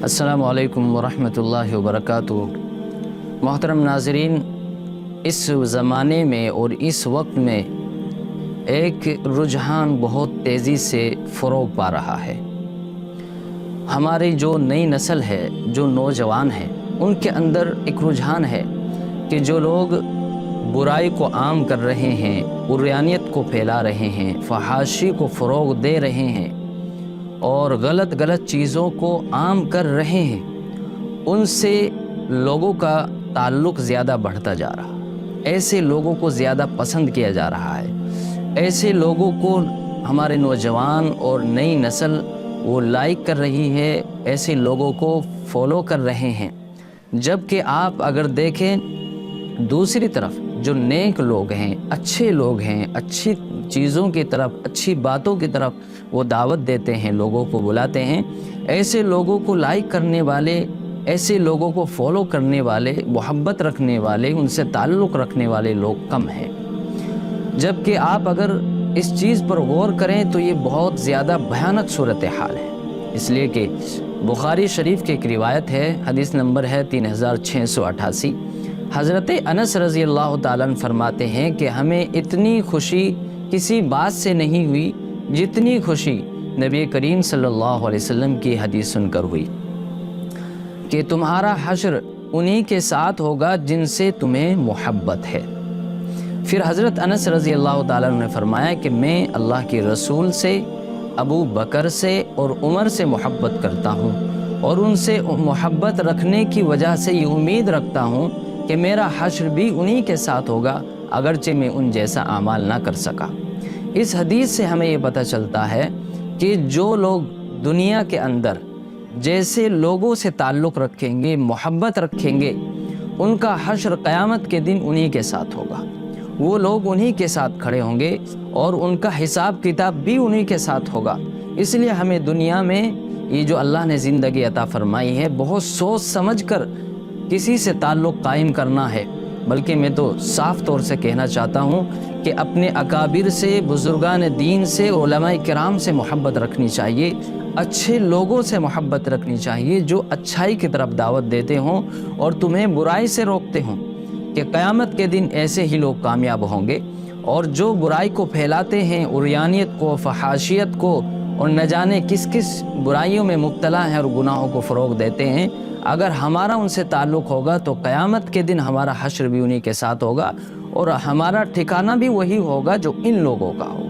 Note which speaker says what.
Speaker 1: السلام علیکم ورحمۃ اللہ وبرکاتہ۔ محترم ناظرین، اس زمانے میں اور اس وقت میں ایک رجحان بہت تیزی سے فروغ پا رہا ہے۔ ہماری جو نئی نسل ہے، جو نوجوان ہیں، ان کے اندر ایک رجحان ہے کہ جو لوگ برائی کو عام کر رہے ہیں، عریانیت کو پھیلا رہے ہیں، فحاشی کو فروغ دے رہے ہیں اور غلط چیزوں کو عام کر رہے ہیں، ان سے لوگوں کا تعلق زیادہ بڑھتا جا رہا ہے۔ ایسے لوگوں کو زیادہ پسند کیا جا رہا ہے۔ ایسے لوگوں کو ہمارے نوجوان اور نئی نسل وہ لائک کر رہی ہے، ایسے لوگوں کو فالو کر رہے ہیں۔ جبکہ آپ اگر دیکھیں دوسری طرف جو نیک لوگ ہیں، اچھے لوگ ہیں، اچھی چیزوں کی طرف، اچھی باتوں کی طرف وہ دعوت دیتے ہیں، لوگوں کو بلاتے ہیں، ایسے لوگوں کو لائک کرنے والے، ایسے لوگوں کو فالو کرنے والے، محبت رکھنے والے، ان سے تعلق رکھنے والے لوگ کم ہیں۔ جبکہ آپ اگر اس چیز پر غور کریں تو یہ بہت زیادہ بھیانک صورتحال ہے۔ اس لیے کہ بخاری شریف کی ایک روایت ہے، حدیث نمبر ہے 3688۔ حضرت انس رضی اللہ تعالیٰ عنہ فرماتے ہیں کہ ہمیں اتنی خوشی کسی بات سے نہیں ہوئی جتنی خوشی نبی کریم صلی اللہ علیہ وسلم کی حدیث سن کر ہوئی کہ تمہارا حشر انہی کے ساتھ ہوگا جن سے تمہیں محبت ہے۔ پھر حضرت انس رضی اللہ تعالیٰ عنہ نے فرمایا کہ میں اللہ کے رسول سے، ابو بکر سے اور عمر سے محبت کرتا ہوں، اور ان سے محبت رکھنے کی وجہ سے یہ امید رکھتا ہوں کہ میرا حشر بھی انہی کے ساتھ ہوگا، اگرچہ میں ان جیسا اعمال نہ کر سکا۔ اس حدیث سے ہمیں یہ پتہ چلتا ہے کہ جو لوگ دنیا کے اندر جیسے لوگوں سے تعلق رکھیں گے، محبت رکھیں گے، ان کا حشر قیامت کے دن انہی کے ساتھ ہوگا۔ وہ لوگ انہی کے ساتھ کھڑے ہوں گے اور ان کا حساب کتاب بھی انہی کے ساتھ ہوگا۔ اس لیے ہمیں دنیا میں یہ جو اللہ نے زندگی عطا فرمائی ہے، بہت سوچ سمجھ کر کسی سے تعلق قائم کرنا ہے۔ بلکہ میں تو صاف طور سے کہنا چاہتا ہوں کہ اپنے اکابر سے، بزرگان دین سے، علماء کرام سے محبت رکھنی چاہیے، اچھے لوگوں سے محبت رکھنی چاہیے جو اچھائی کی طرف دعوت دیتے ہوں اور تمہیں برائی سے روکتے ہوں، کہ قیامت کے دن ایسے ہی لوگ کامیاب ہوں گے۔ اور جو برائی کو پھیلاتے ہیں، عریانیت کو، فحاشیت کو، اور نہ جانے کس برائیوں میں مبتلا ہیں اور گناہوں کو فروغ دیتے ہیں، اگر ہمارا ان سے تعلق ہوگا تو قیامت کے دن ہمارا حشر بھی انہی کے ساتھ ہوگا اور ہمارا ٹھکانہ بھی وہی ہوگا جو ان لوگوں کا ہوگا۔